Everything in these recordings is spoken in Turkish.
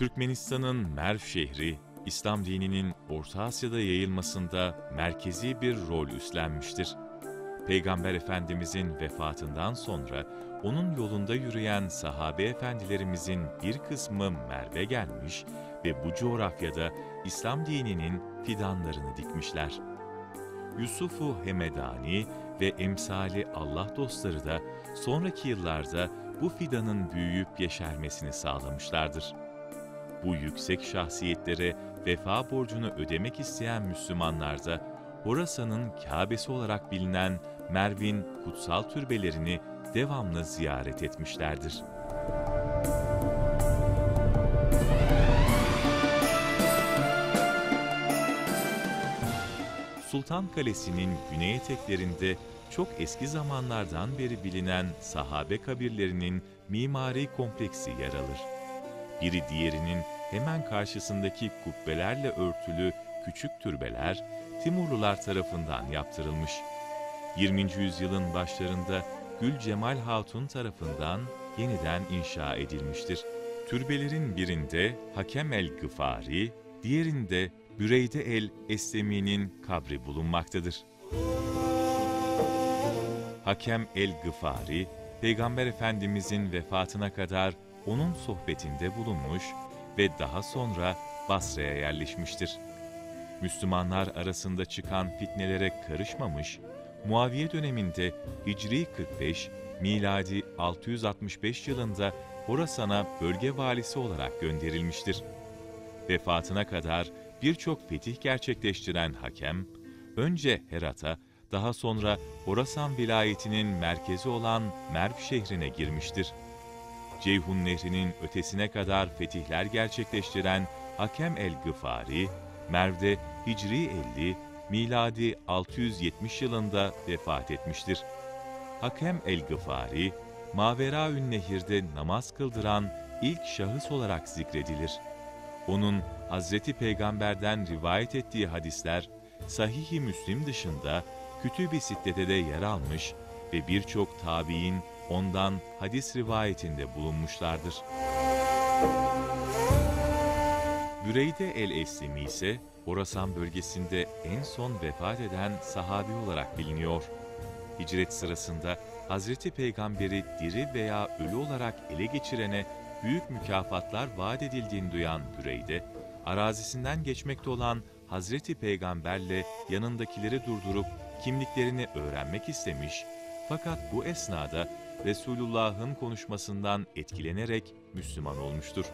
Türkmenistan'ın Merv şehri, İslam dininin Orta Asya'da yayılmasında merkezi bir rol üstlenmiştir. Peygamber Efendimizin vefatından sonra onun yolunda yürüyen sahabe efendilerimizin bir kısmı Merv'e gelmiş ve bu coğrafyada İslam dininin fidanlarını dikmişler. Yusuf-u Hemedani ve emsali Allah dostları da sonraki yıllarda bu fidanın büyüyüp yeşermesini sağlamışlardır. Bu yüksek şahsiyetlere vefa borcunu ödemek isteyen Müslümanlar da Horasan'ın Kâbesi olarak bilinen Merv'in kutsal türbelerini devamlı ziyaret etmişlerdir. Sultan Kalesi'nin güney eteklerinde çok eski zamanlardan beri bilinen sahabe kabirlerinin mimari kompleksi yer alır. Biri diğerinin hemen karşısındaki kubbelerle örtülü küçük türbeler Timurlular tarafından yaptırılmış. 20. yüzyılın başlarında Gül Cemal Hatun tarafından yeniden inşa edilmiştir. Türbelerin birinde Hakem el-Gıfari, diğerinde Büreyde el-Eslemi'nin kabri bulunmaktadır. Hakem el-Gıfari, Peygamber Efendimizin vefatına kadar onun sohbetinde bulunmuş ve daha sonra Basra'ya yerleşmiştir. Müslümanlar arasında çıkan fitnelere karışmamış, Muaviye döneminde Hicri 45, miladi 665 yılında Horasan'a bölge valisi olarak gönderilmiştir. Vefatına kadar birçok fetih gerçekleştiren Hakem, önce Herat'a, daha sonra Horasan vilayetinin merkezi olan Merv şehrine girmiştir. Ceyhun Nehri'nin ötesine kadar fetihler gerçekleştiren Hakem el-Gıfari, Merv'de Hicri 50, miladi 670 yılında vefat etmiştir. Hakem el-Gıfari, Maveraün Nehir'de namaz kıldıran ilk şahıs olarak zikredilir. Onun Hazreti Peygamber'den rivayet ettiği hadisler, Sahih-i Müslim dışında Kütüb-i Sitte'de de yer almış ve birçok tabiin ondan hadis rivayetinde bulunmuşlardır. Büreyde el-Eslemi ise Horasan bölgesinde en son vefat eden sahabi olarak biliniyor. Hicret sırasında Hazreti Peygamber'i diri veya ölü olarak ele geçirene büyük mükafatlar vaat edildiğini duyan Büreyde, arazisinden geçmekte olan Hazreti Peygamber'le yanındakileri durdurup kimliklerini öğrenmek istemiş, fakat bu esnada Resulullah'ın konuşmasından etkilenerek Müslüman olmuştur.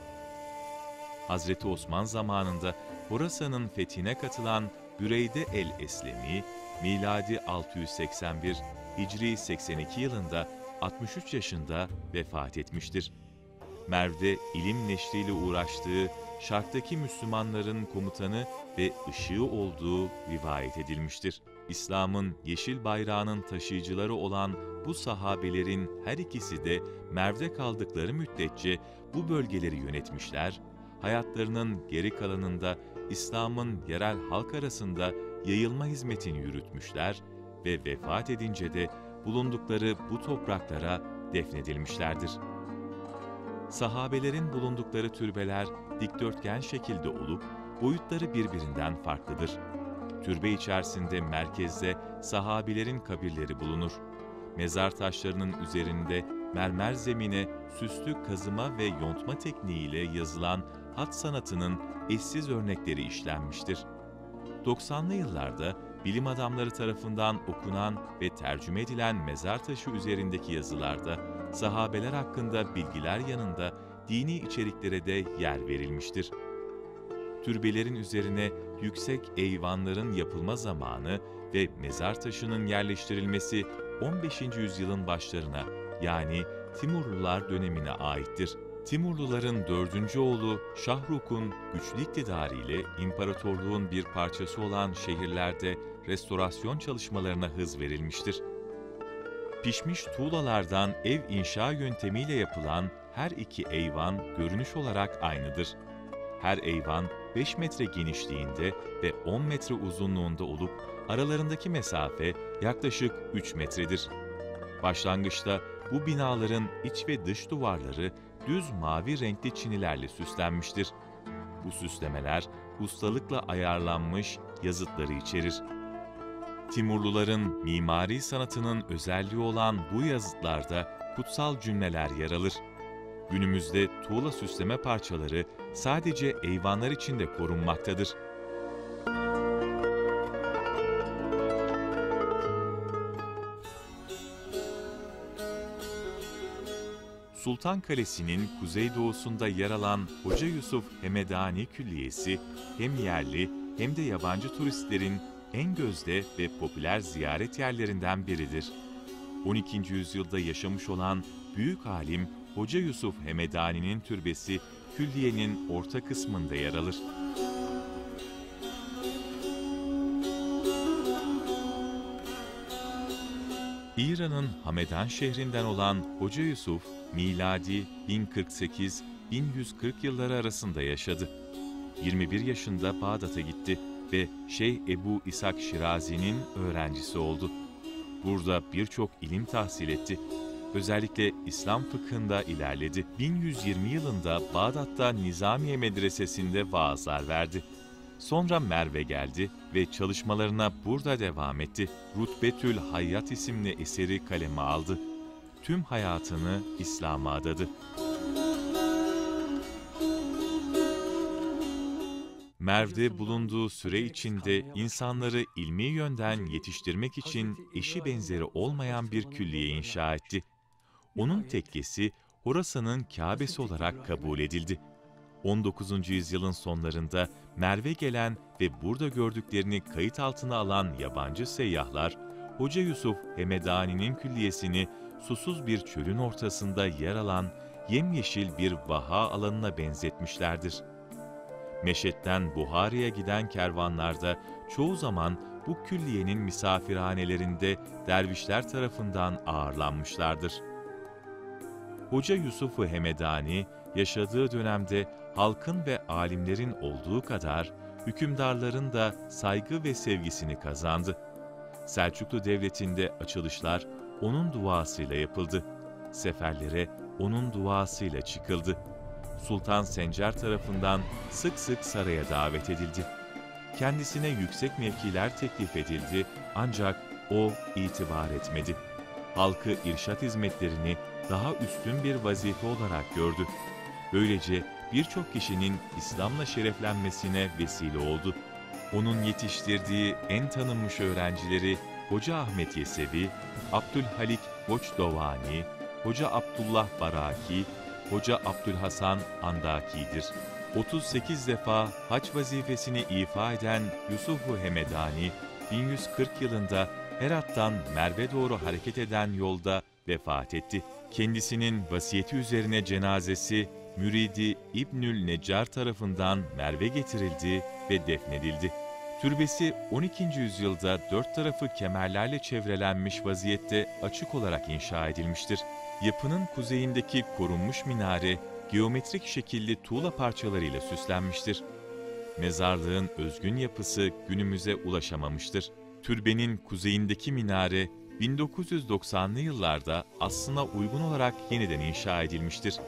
Hazreti Osman zamanında Horasan'ın fethine katılan Büreyde el-Eslemi, miladi 681, Hicri 82 yılında 63 yaşında vefat etmiştir. Merv'de ilim neşriyle uğraştığı, Şark'taki Müslümanların komutanı ve ışığı olduğu rivayet edilmiştir. İslam'ın yeşil bayrağının taşıyıcıları olan bu sahabelerin her ikisi de Merv'de kaldıkları müddetçe bu bölgeleri yönetmişler, hayatlarının geri kalanında İslam'ın yerel halk arasında yayılma hizmetini yürütmüşler ve vefat edince de bulundukları bu topraklara defnedilmişlerdir. Sahabelerin bulundukları türbeler dikdörtgen şekilde olup boyutları birbirinden farklıdır. Türbe içerisinde merkezde sahabilerin kabirleri bulunur. Mezar taşlarının üzerinde mermer zemine süslü kazıma ve yontma tekniğiyle yazılan hat sanatının eşsiz örnekleri işlenmiştir. 90'lı yıllarda bilim adamları tarafından okunan ve tercüme edilen mezar taşı üzerindeki yazılarda sahabeler hakkında bilgiler yanında dini içeriklere de yer verilmiştir. Türbelerin üzerine yüksek eyvanların yapılma zamanı ve mezar taşının yerleştirilmesi 15. yüzyılın başlarına, yani Timurlular dönemine aittir. Timurluların 4. oğlu Şahruk'un güçlü iktidarı ile imparatorluğun bir parçası olan şehirlerde restorasyon çalışmalarına hız verilmiştir. Pişmiş tuğlalardan ev inşa yöntemiyle yapılan her iki eyvan görünüş olarak aynıdır. Her eyvan 5 metre genişliğinde ve 10 metre uzunluğunda olup aralarındaki mesafe yaklaşık 3 metredir. Başlangıçta bu binaların iç ve dış duvarları düz mavi renkli çinilerle süslenmiştir. Bu süslemeler ustalıkla ayarlanmış yazıtları içerir. Timurluların mimari sanatının özelliği olan bu yazıtlarda kutsal cümleler yer alır. Günümüzde tuğla süsleme parçaları sadece eyvanlar içinde korunmaktadır. Sultan Kalesi'nin kuzeydoğusunda yer alan Hoca Yusuf Hemedani Külliyesi hem yerli hem de yabancı turistlerin en gözde ve popüler ziyaret yerlerinden biridir. 12. yüzyılda yaşamış olan büyük alim Hoca Yusuf Hemedani'nin türbesi külliyenin orta kısmında yer alır. İran'ın Hamedan şehrinden olan Hoca Yusuf, miladi 1048-1140 yılları arasında yaşadı. 21 yaşında Bağdat'a gitti ve Şeyh Ebu İshak Şirazi'nin öğrencisi oldu. Burada birçok ilim tahsil etti. Özellikle İslam fıkhında ilerledi. 1120 yılında Bağdat'ta Nizamiye Medresesi'nde vaazlar verdi. Sonra Merv'e geldi ve çalışmalarına burada devam etti. Rutbetül Hayyat isimli eseri kaleme aldı. Tüm hayatını İslam'a adadı. Merv'de bulunduğu süre içinde insanları ilmi yönden yetiştirmek için eşi benzeri olmayan bir külliye inşa etti. Onun tekkesi Horasan'ın Kâbesi olarak kabul edildi. 19. yüzyılın sonlarında Merv'e gelen ve burada gördüklerini kayıt altına alan yabancı seyyahlar, Hoca Yusuf Hemedani'nin külliyesini susuz bir çölün ortasında yer alan yemyeşil bir vaha alanına benzetmişlerdir. Meşet'ten Buhari'ye giden kervanlarda çoğu zaman bu külliyenin misafirhanelerinde dervişler tarafından ağırlanmışlardır. Hoca Yusuf Hemedani, yaşadığı dönemde halkın ve alimlerin olduğu kadar hükümdarların da saygı ve sevgisini kazandı. Selçuklu Devleti'nde açılışlar onun duasıyla yapıldı. Seferlere onun duasıyla çıkıldı. Sultan Sencer tarafından sık sık saraya davet edildi. Kendisine yüksek mevkiler teklif edildi ancak o itibar etmedi. Halkı irşat hizmetlerini daha üstün bir vazife olarak gördü. Böylece birçok kişinin İslam'la şereflenmesine vesile oldu. Onun yetiştirdiği en tanınmış öğrencileri Hoca Ahmet Yesevi, Abdülhalik Goçdovani, Hoca Abdullah Baraki, Hoca Abdülhasan Andaki'dir. 38 defa hac vazifesini ifa eden Yusuf-u Hemedani, 1140 yılında Herat'tan Merv'e doğru hareket eden yolda vefat etti. Kendisinin vasiyeti üzerine cenazesi müridi İbnül Neccar tarafından Merv'e getirildi ve defnedildi. Türbesi 12. yüzyılda dört tarafı kemerlerle çevrelenmiş vaziyette açık olarak inşa edilmiştir. Yapının kuzeyindeki korunmuş minare geometrik şekilli tuğla parçalarıyla süslenmiştir. Mezarlığın özgün yapısı günümüze ulaşamamıştır. Türbenin kuzeyindeki minare 1990'lı yıllarda aslına uygun olarak yeniden inşa edilmiştir.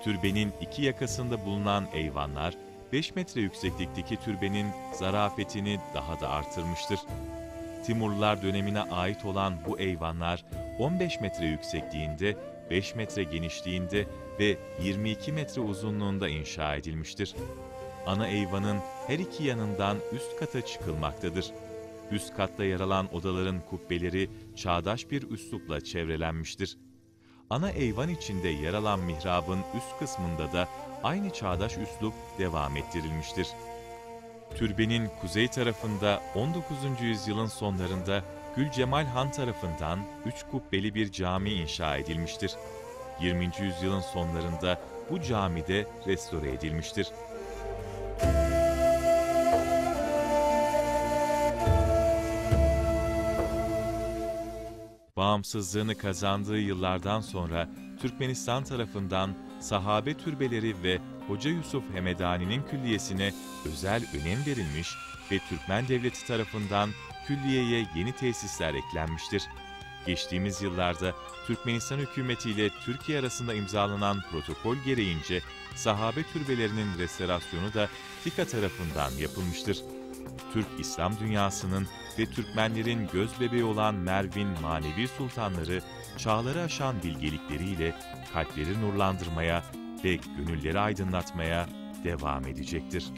Türbenin iki yakasında bulunan eyvanlar 5 metre yükseklikteki türbenin zarafetini daha da artırmıştır. Timurlular dönemine ait olan bu eyvanlar 15 metre yüksekliğinde, 5 metre genişliğinde ve 22 metre uzunluğunda inşa edilmiştir. Ana eyvanın her iki yanından üst kata çıkılmaktadır. Üst katta yer alan odaların kubbeleri çağdaş bir üslupla çevrelenmiştir. Ana eyvan içinde yer alan mihrabın üst kısmında da aynı çağdaş üslup devam ettirilmiştir. Türbenin kuzey tarafında 19. yüzyılın sonlarında Gülcemal Han tarafından 3 kubbeli bir cami inşa edilmiştir. 20. yüzyılın sonlarında bu cami de restore edilmiştir. Bağımsızlığını kazandığı yıllardan sonra Türkmenistan tarafından sahabe türbeleri ve Hoca Yusuf Hemedani'nin külliyesine özel önem verilmiş ve Türkmen Devleti tarafından külliyeye yeni tesisler eklenmiştir. Geçtiğimiz yıllarda Türkmenistan hükümeti ile Türkiye arasında imzalanan protokol gereğince sahabe türbelerinin restorasyonu da TİKA tarafından yapılmıştır. Türk İslam dünyasının ve Türkmenlerin gözbebeği olan Merv'in manevi sultanları, çağları aşan bilgelikleriyle kalpleri nurlandırmaya ve gönülleri aydınlatmaya devam edecektir.